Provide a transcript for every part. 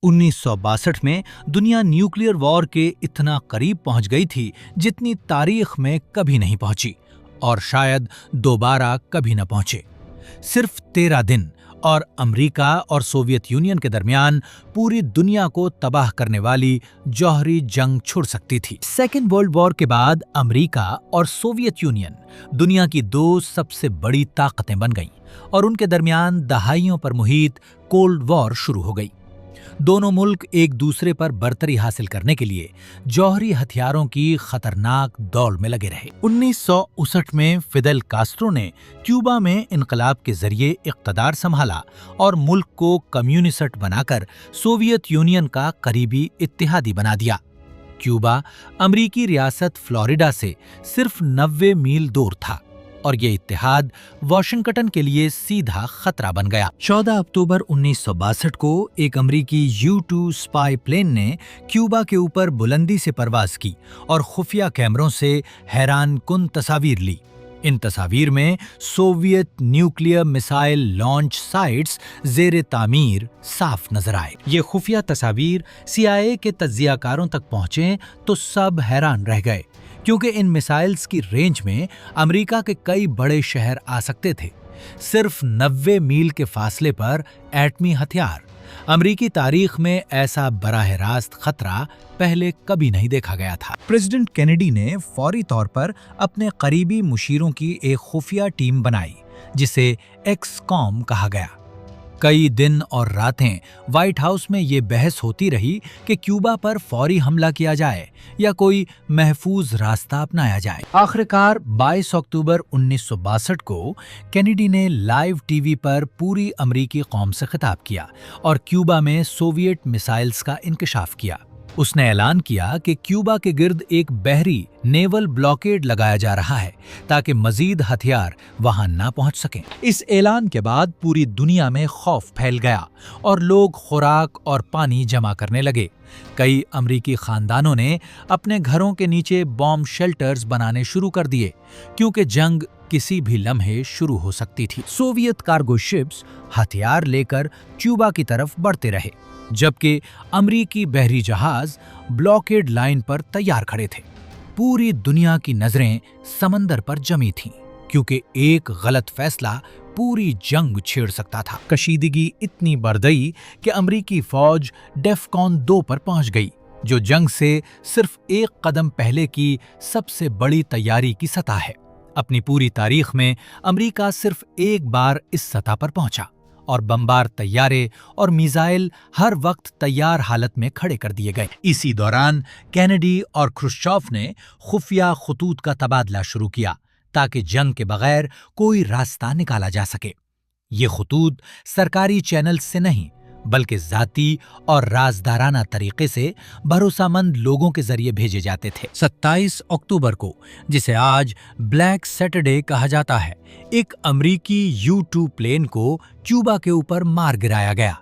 1962 में दुनिया nuclear war के इतना करीब पहुंच गई थी जितनी तारीख में कभी नहीं पहुंची और शायद दोबारा कभी न पहुंचे। सिर्फ 13 दिन और अमेरिका और सोवियत यूनियन के दरमियान पूरी दुनिया को तबाह करने वाली जौहरी जंग छिड़ सकती थी। सेकेंड वर्ल्ड वॉर के बाद अमेरिका और सोवियत यूनियन दुनिया की दो सबसे बड़ी ताकतें बन गईं और उनके दरमियान दहाइयों पर मुहित कोल्ड वॉर शुरू हो गई। दोनों मुल्क एक दूसरे पर बर्तरी हासिल करने के लिए जौहरी हथियारों की खतरनाक दौड़ में लगे रहे। 1959 में फिदेल कास्ट्रो ने क्यूबा में इनकलाब के जरिए इक़्तिदार संभाला और मुल्क को कम्युनिस्ट बनाकर सोवियत यूनियन का करीबी इत्तेहादी बना दिया। क्यूबा अमरीकी रियासत फ्लोरिडा से सिर्फ 90 मील दूर था और ये इत्तेहाद वाशिंगटन के लिए सीधा खतरा बन गया। 14 अक्टूबर 1962 को एक अमरीकी U-2 स्पाई प्लेन ने क्यूबा के ऊपर बुलंदी से परवाज की और खुफिया कैमरों से हैरान कुन तस्वीर ली। इन तस्वीर में Soviet nuclear missile launch sites ज़ेरे तामीर साफ नजर आए। ये खुफिया तस्वीर CIA के तज्जियाकारों तक पहुंचे तो सब हैरान रह गए, क्योंकि इन मिसाइल्स की रेंज में अमेरिका के कई बड़े शहर आ सकते थे। सिर्फ 90 मील के फासले पर एटमी हथियार। अमेरिकी तारीख में ऐसा बराह रास्त खतरा पहले कभी नहीं देखा गया था। प्रेसिडेंट केनेडी ने फौरी तौर पर अपने करीबी मुशीरों की एक खुफिया टीम बनाई जिसे एक्सकॉम कहा गया। कई दिन और रातें व्हाइट हाउस में ये बहस होती रही कि क्यूबा पर फौरी हमला किया जाए या कोई महफूज रास्ता अपनाया जाए। आखिरकार 22 अक्टूबर 1962 को केनेडी ने लाइव टीवी पर पूरी अमरीकी कौम से खिताब किया और क्यूबा में सोवियत मिसाइल्स का इंकशाफ किया। उसने ऐलान किया कि क्यूबा के गिर्द एक बहरी नेवल ब्लॉकेड लगाया जा रहा है ताकि मजीद हथियार वहां ना पहुंच सकें। इस ऐलान के बाद पूरी दुनिया में खौफ फैल गया और लोग खुराक और पानी जमा करने लगे। कई अमरीकी खानदानों ने अपने घरों के नीचे बॉम्ब शेल्टर्स बनाने शुरू कर दिए, क्योंकि जंग किसी भी लम्हे शुरू हो सकती थी। सोवियत कार्गो शिप्स हथियार लेकर क्यूबा की तरफ बढ़ते रहे, जबकि अमरीकी बहरी जहाज ब्लॉकेड लाइन पर तैयार खड़े थे। पूरी दुनिया की नजरें समंदर पर जमी थीं, क्योंकि एक गलत फैसला पूरी जंग छेड़ सकता था। कशीदगी इतनी बढ़ गई कि अमरीकी फौज डेफकॉन 2 पर पहुंच गई, जो जंग से सिर्फ एक कदम पहले की सबसे बड़ी तैयारी की सतह है। अपनी पूरी तारीख में अमरीका सिर्फ एक बार इस सतह पर पहुंचा और बमबार तैयारे और मिसाइल हर वक्त तैयार हालत में खड़े कर दिए गए। इसी दौरान केनेडी और ख्रुश्चोव ने खुफिया खतूत का तबादला शुरू किया ताकि जंग के बगैर कोई रास्ता निकाला जा सके। ये खतूत सरकारी चैनल से नहीं बल्कि जाती और राजदाराना तरीके से भरोसामंद लोगों के जरिए भेजे जाते थे। 27 अक्टूबर को, जिसे आज ब्लैक सैटरडे कहा जाता है, एक अमरीकी U-2 प्लेन को क्यूबा के ऊपर मार गिराया गया।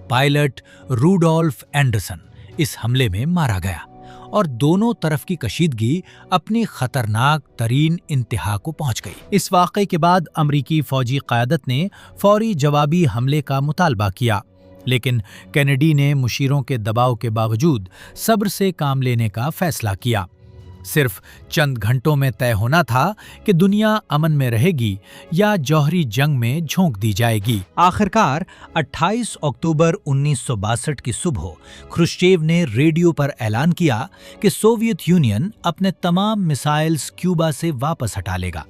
पायलट रूडोल्फ एंडरसन इस हमले में मारा गया और दोनों तरफ की कशीदगी अपनी खतरनाक तरीन इंतहा को पहुंच गई। इस वाक़े के बाद अमरीकी फौजी क़यादत ने फौरी जवाबी हमले का मुतालबा किया, लेकिन केनेडी ने मुशीरों के दबाव के बावजूद सब्र से काम लेने का फैसला किया। सिर्फ चंद घंटों में तय होना था कि दुनिया अमन में रहेगी या जौहरी जंग में झोंक दी जाएगी। आखिरकार 28 अक्टूबर 1962 की सुबह ख्रुश्चेव ने रेडियो पर ऐलान किया कि सोवियत यूनियन अपने तमाम मिसाइल्स क्यूबा से वापस हटा लेगा।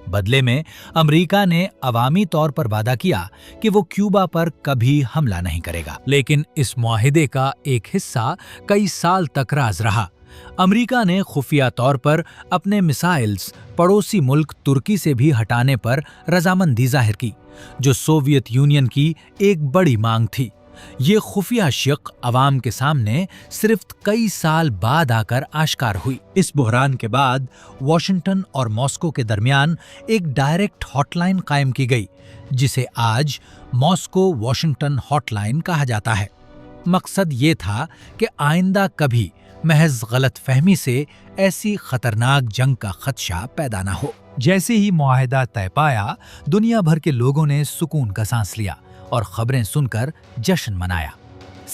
बदले में अमेरिका ने अवामी तौर पर वादा किया कि वो क्यूबा पर कभी हमला नहीं करेगा, लेकिन इस मुआहिदे का एक हिस्सा कई साल तक राज रहा। अमेरिका ने खुफिया तौर पर अपने मिसाइल्स पड़ोसी मुल्क तुर्की से भी हटाने पर रजामंदी जाहिर की, जो सोवियत यूनियन की एक बड़ी मांग थी। ये खुफिया शिक अवाम के सामने सिर्फ कई साल बाद आकर आश्कार हुई। इस बुहरान के बाद वॉशिंगटन और मॉस्को के दरमियान एक डायरेक्ट हॉटलाइन कायम की गई, जिसे आज मॉस्को वॉशिंगटन हॉटलाइन कहा जाता है। मकसद ये था कि आइंदा कभी महज गलत फहमी से ऐसी खतरनाक जंग का खदशा पैदा न हो। जैसे ही मुआहिदा तय पाया, दुनिया भर के लोगों ने सुकून का सांस लिया और खबरें सुनकर जश्न मनाया।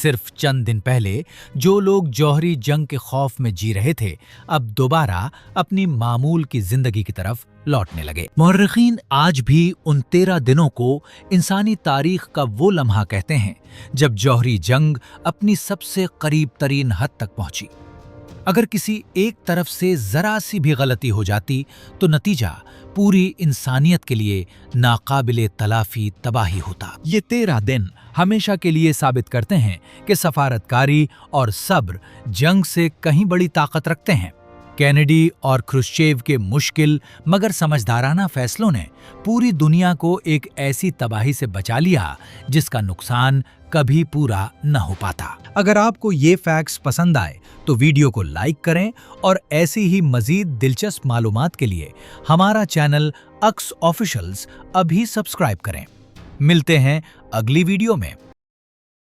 सिर्फ चंद दिन पहले जो लोग जौहरी जंग के खौफ में जी रहे थे, अब दोबारा अपनी मामूल की जिंदगी की तरफ लौटने लगे। मुअर्रिखीन आज भी उन 13 दिनों को इंसानी तारीख का वो लम्हा कहते हैं जब जौहरी जंग अपनी सबसे करीब तरीन हद तक पहुंची। अगर किसी एक तरफ से जरा सी भी गलती हो जाती तो नतीजा पूरी इंसानियत के लिए नाकाबिले तलाफी तबाही होता। ये 13 दिन हमेशा के लिए साबित करते हैं कि सफारतकारी और सब्र जंग से कहीं बड़ी ताकत रखते हैं। कैनेडी और ख्रुश्चेव के मुश्किल मगर समझदाराना फैसलों ने पूरी दुनिया को एक ऐसी तबाही से बचा लिया जिसका नुकसान कभी पूरा न हो पाता। अगर आपको ये फैक्ट्स पसंद आए तो वीडियो को लाइक करें और ऐसी ही मजीद दिलचस्प मालूमात के लिए हमारा चैनल अक्स ऑफिशियल्स अभी सब्सक्राइब करें। मिलते हैं अगली वीडियो में।